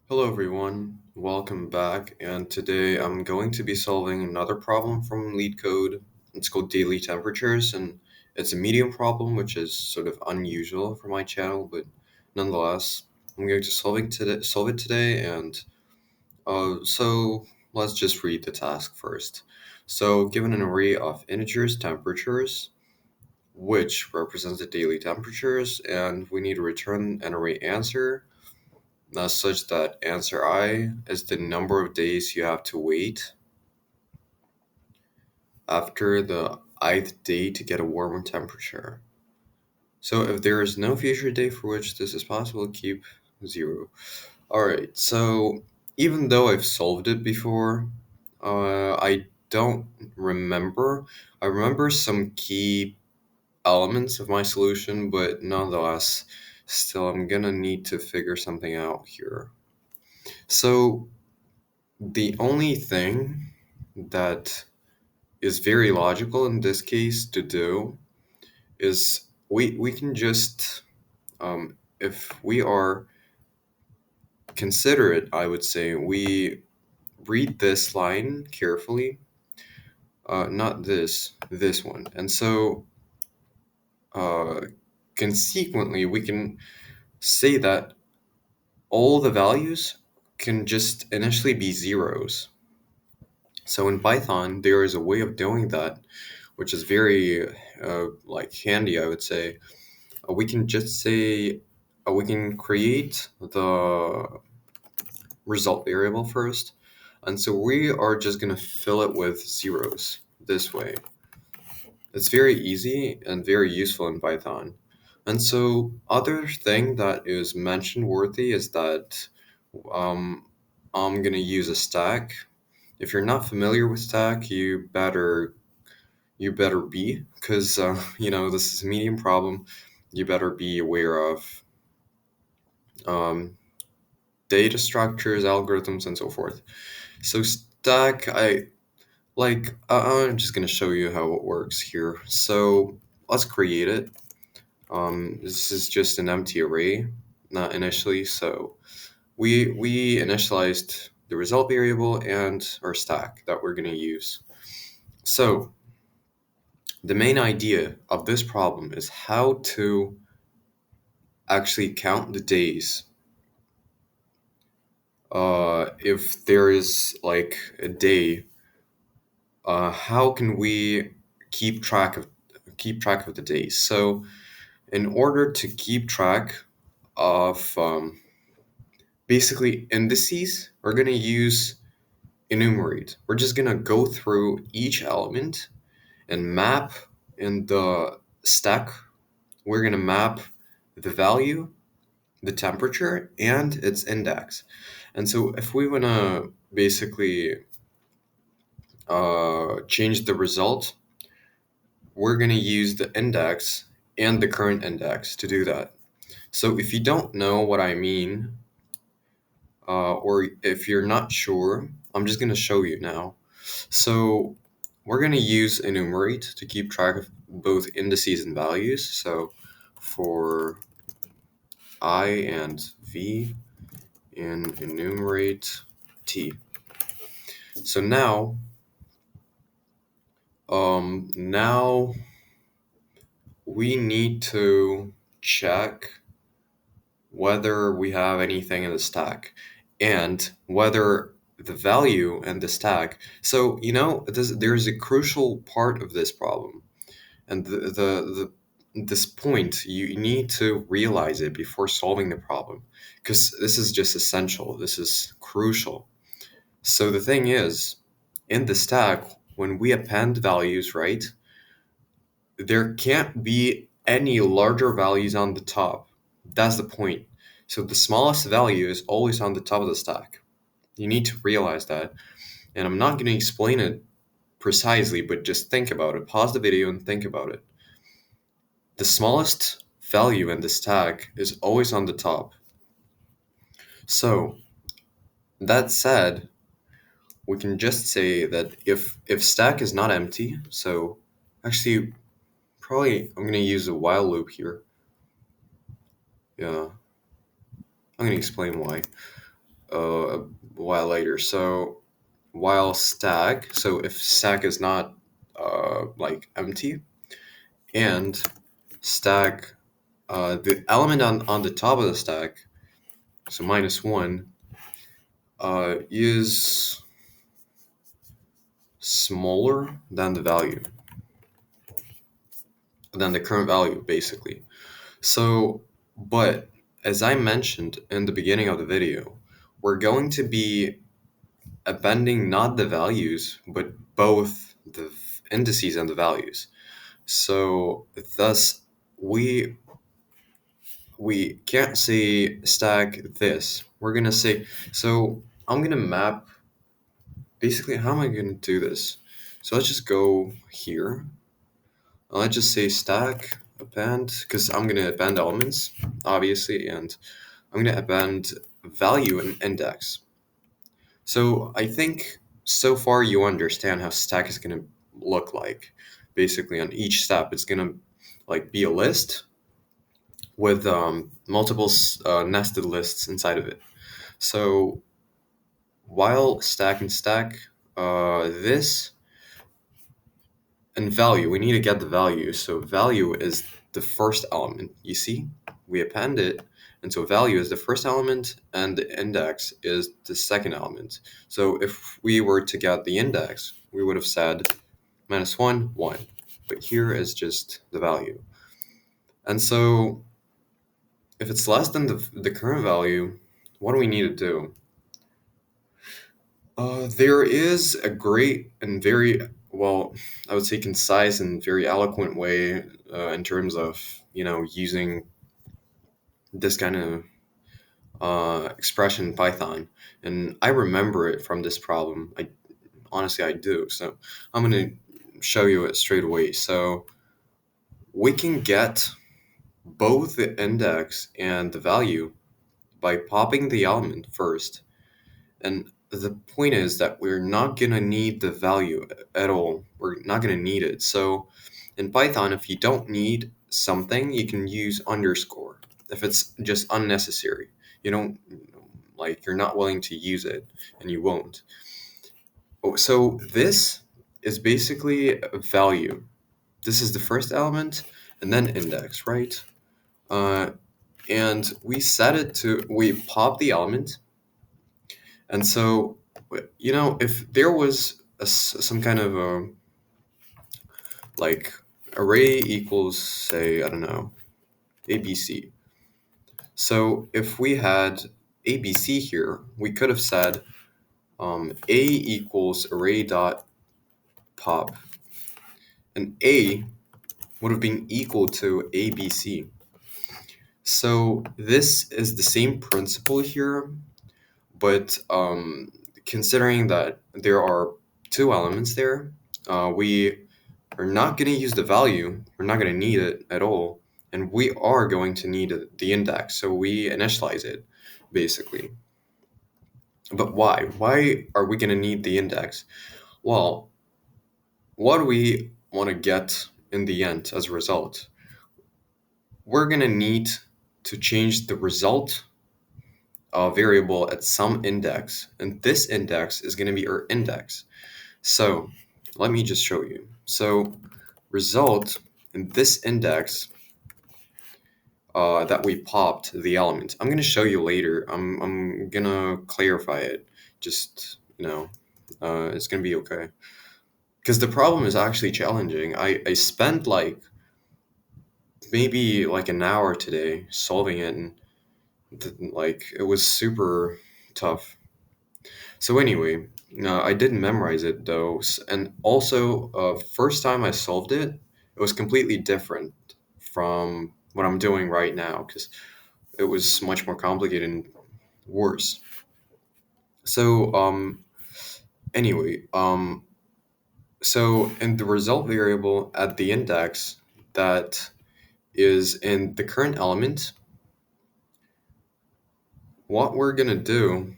Hello everyone, welcome back, and today I'm going to be solving another problem from Lead Code. It's called daily temperatures, and it's a medium problem, which is sort of unusual for my channel, but nonetheless, I'm going to solve it today, and so let's just read the task first. So, given an array of integers, temperatures, which represents the daily temperatures, and we need to return an array answer such that answer I is the number of days you have to wait after the ith day to get a warmer temperature. So if there is no future day for which this is possible, keep 0. Alright, so even though I've solved it before, I don't remember. I remember some key elements of my solution, but nonetheless, still I'm gonna need to figure something out here. So the only thing that is very logical in this case to do is we can just if we are considerate, I would say we read this line carefully, not this one, and so uh, consequently we can say that all the values can just initially be zeros. So in Python, there is a way of doing that, which is very like handy, I would say. We can just say we can create the result variable first, and so we are just gonna fill it with zeros this way. It's very easy and very useful in Python. And so other thing that is mention worthy is that um, I'm gonna use a stack. If you're not familiar with stack, you better be, because this is a medium problem. You better be aware of um, data structures, algorithms, and so forth. So stack, I'm just gonna show you how it works here. So let's create it. This is just an empty array, not initially. So we initialized the result variable and our stack that we're gonna use. So the main idea of this problem is how to actually count the days. If there is like a day, how can we keep track of the days? So in order to keep track of basically indices, we're gonna use enumerate. We're just gonna go through each element and map in the stack. We're gonna map the value, the temperature, and its index. And so if we want to basically change the result, we're going to use the index and the current index to do that. So if you don't know what I mean, or if you're not sure, I'm just going to show you now. So we're going to use enumerate to keep track of both indices and values. So for I and v in enumerate t. So now we need to check whether we have anything in the stack and whether the value in the stack. So there's a crucial part of this problem, and this point you need to realize it before solving the problem, because this is just essential. This is crucial. So the thing is, in the stack, when we append values, right, there can't be any larger values on the top. That's the point. So the smallest value is always on the top of the stack. You need to realize that. And I'm not going to explain it precisely, but just think about it. Pause the video and think about it. The smallest value in the stack is always on the top. So that said, we can just say that if stack is not empty, so actually probably I'm going to use a while loop here. Yeah, I'm going to explain why. a while later. So while stack, so if stack is not like empty, and stack the element on the top of the stack, so -1, is smaller than the value, than the current value, basically. So, but as I mentioned in the beginning of the video, we're going to be appending not the values, but both the indices and the values. So, thus, we we can't say stack this. We're gonna say, so I'm gonna map, basically, how am I gonna do this? So let's just go here. Let's just say stack append, because I'm gonna append elements, obviously, and I'm gonna append value and index. So I think so far you understand how stack is gonna look like. Basically, on each step, it's gonna like be a list with multiple nested lists inside of it. So while stack and stack, this and value, we need to get the value. So value is the first element. You see, we append it, and so value is the first element, and the index is the second element. So if we were to get the index, we would have said -1, 1. But here is just the value. And so if it's less than the current value, what do we need to do? There is a great and very, well, I would say concise and very eloquent way in terms of, using this kind of expression in Python. And I remember it from this problem. Honestly, I do. So I'm going to show you it straight away. So we can get both the index and the value by popping the element first. And the point is that we're not going to need the value at all. We're not going to need it. So in Python, if you don't need something, you can use underscore. If it's just unnecessary, you don't, like, you're not willing to use it, and you won't. So this is basically a value. This is the first element, and then index, right? Uh, and we pop the element. And so, if there was some kind of a, like, array equals, say, I don't know, ABC. So if we had ABC here, we could have said A equals array dot pop, and A would have been equal to ABC. So this is the same principle here, but considering that there are two elements there, we are not going to use the value. We're not going to need it at all. And we are going to need the index. So we initialize it, basically. But why? Why are we going to need the index? Well, what do we want to get in the end as a result? We're going to need to change the result variable at some index. And this index is going to be our index. So let me just show you. So result in this index that we popped the element. I'm going to show you later. I'm going to clarify it. Just, it's going to be okay. Because the problem is actually challenging. I spent like maybe like an hour today solving it, and like it was super tough. So anyway, I didn't memorize it though, and also first time I solved it, it was completely different from what I'm doing right now because it was much more complicated and worse. So anyway, so in the result variable at the index that is in the current element, what we're gonna do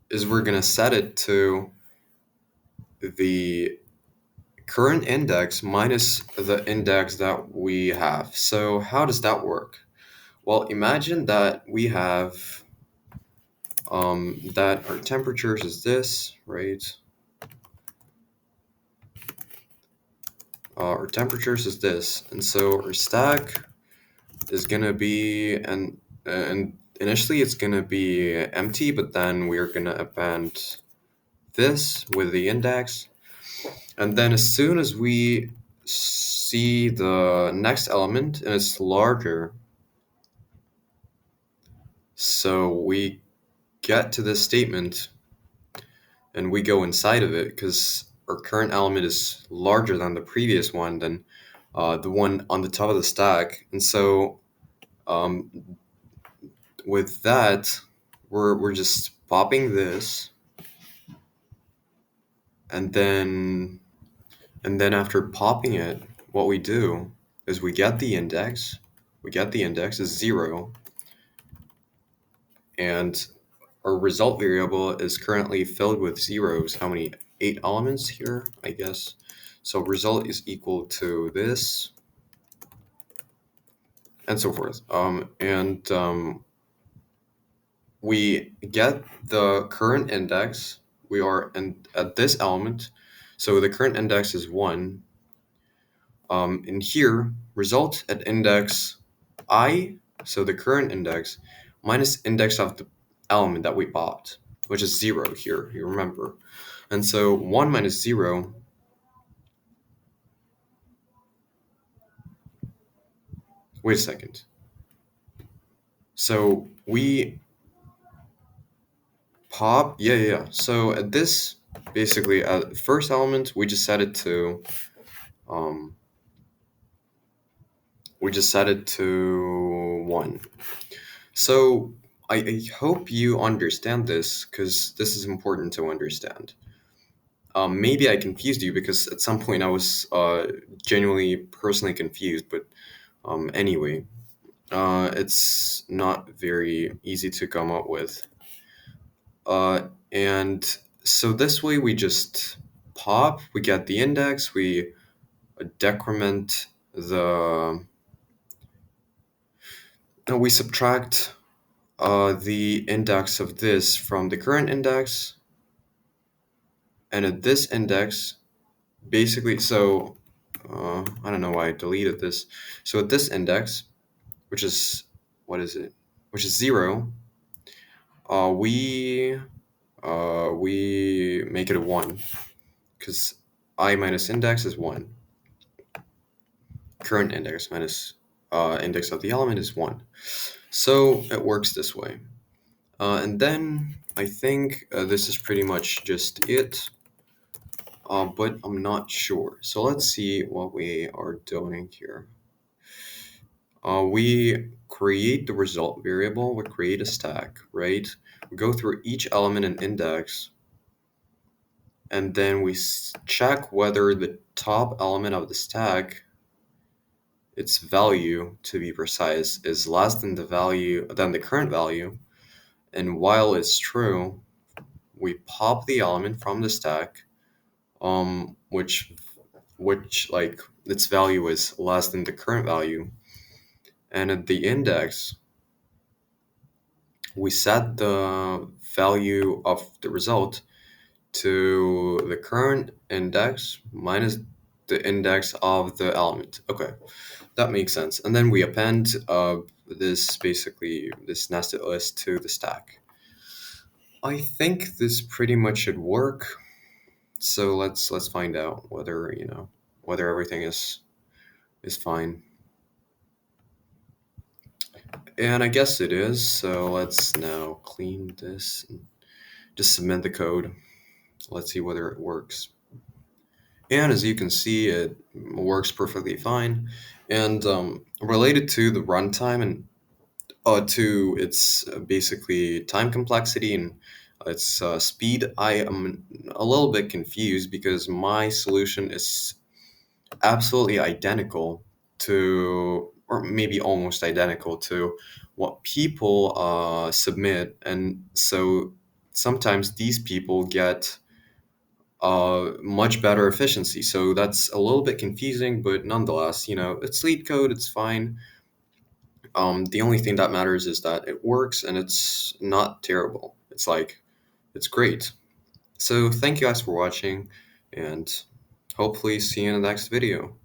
is we're gonna set it to the current index minus the index that we have. So how does that work? Well, imagine that we have that our temperatures is this, right? Our temperatures is this, and so our stack is gonna be, and initially it's gonna be empty, but then we're gonna append this with the index, and then as soon as we see the next element and it's larger, so we get to this statement and we go inside of it because our current element is larger than the previous one, than the one on the top of the stack. And so um, with that, we're just popping this, and then after popping it, what we do is we get the index. We get the index is 0, and our result variable is currently filled with zeros. How many? 8 elements here, I guess. So result is equal to this, and so forth. And we get the current index. We are at this element, so the current index is 1. In here, result at index I, so the current index, minus index of the element that we popped, which is 0 here, you remember. And so 1 minus 0, wait a second. So we pop, yeah. So at this, basically, first element, um, we just set it to 1. So I hope you understand this, because this is important to understand. Maybe I confused you, because at some point I was genuinely personally confused, but anyway, it's not very easy to come up with. And so this way we just pop, we get the index, we decrement the, no, we subtract the index of this from the current index, and at this index, basically, so I don't know why I deleted this. So at this index, which is, what is it? Which is 0, we make it a 1, because I minus index is 1. Current index minus index of the element is 1. So it works this way. And then I think this is pretty much just it. But I'm not sure. So let's see what we are doing here. We create the result variable, we create a stack, right? We go through each element and index, and then we check whether the top element of the stack, its value, to be precise, is less than the current value. And while it's true, we pop the element from the stack, which like its value is less than the current value. And at the index, we set the value of the result to the current index minus the index of the element. Okay, that makes sense. And then we append this nested list to the stack. I think this pretty much should work. So let's find out whether everything is fine. And I guess it is. So let's now clean this and just submit the code. Let's see whether it works. And as you can see, it works perfectly fine. And related to the runtime and to its basically time complexity and its speed, I am a little bit confused, because my solution is absolutely identical to, or maybe almost identical to, what people submit. And so sometimes these people get much better efficiency. So that's a little bit confusing, but nonetheless, it's lead code, it's fine. The only thing that matters is that it works and it's not terrible. It's like, it's great. So thank you guys for watching, and hopefully see you in the next video.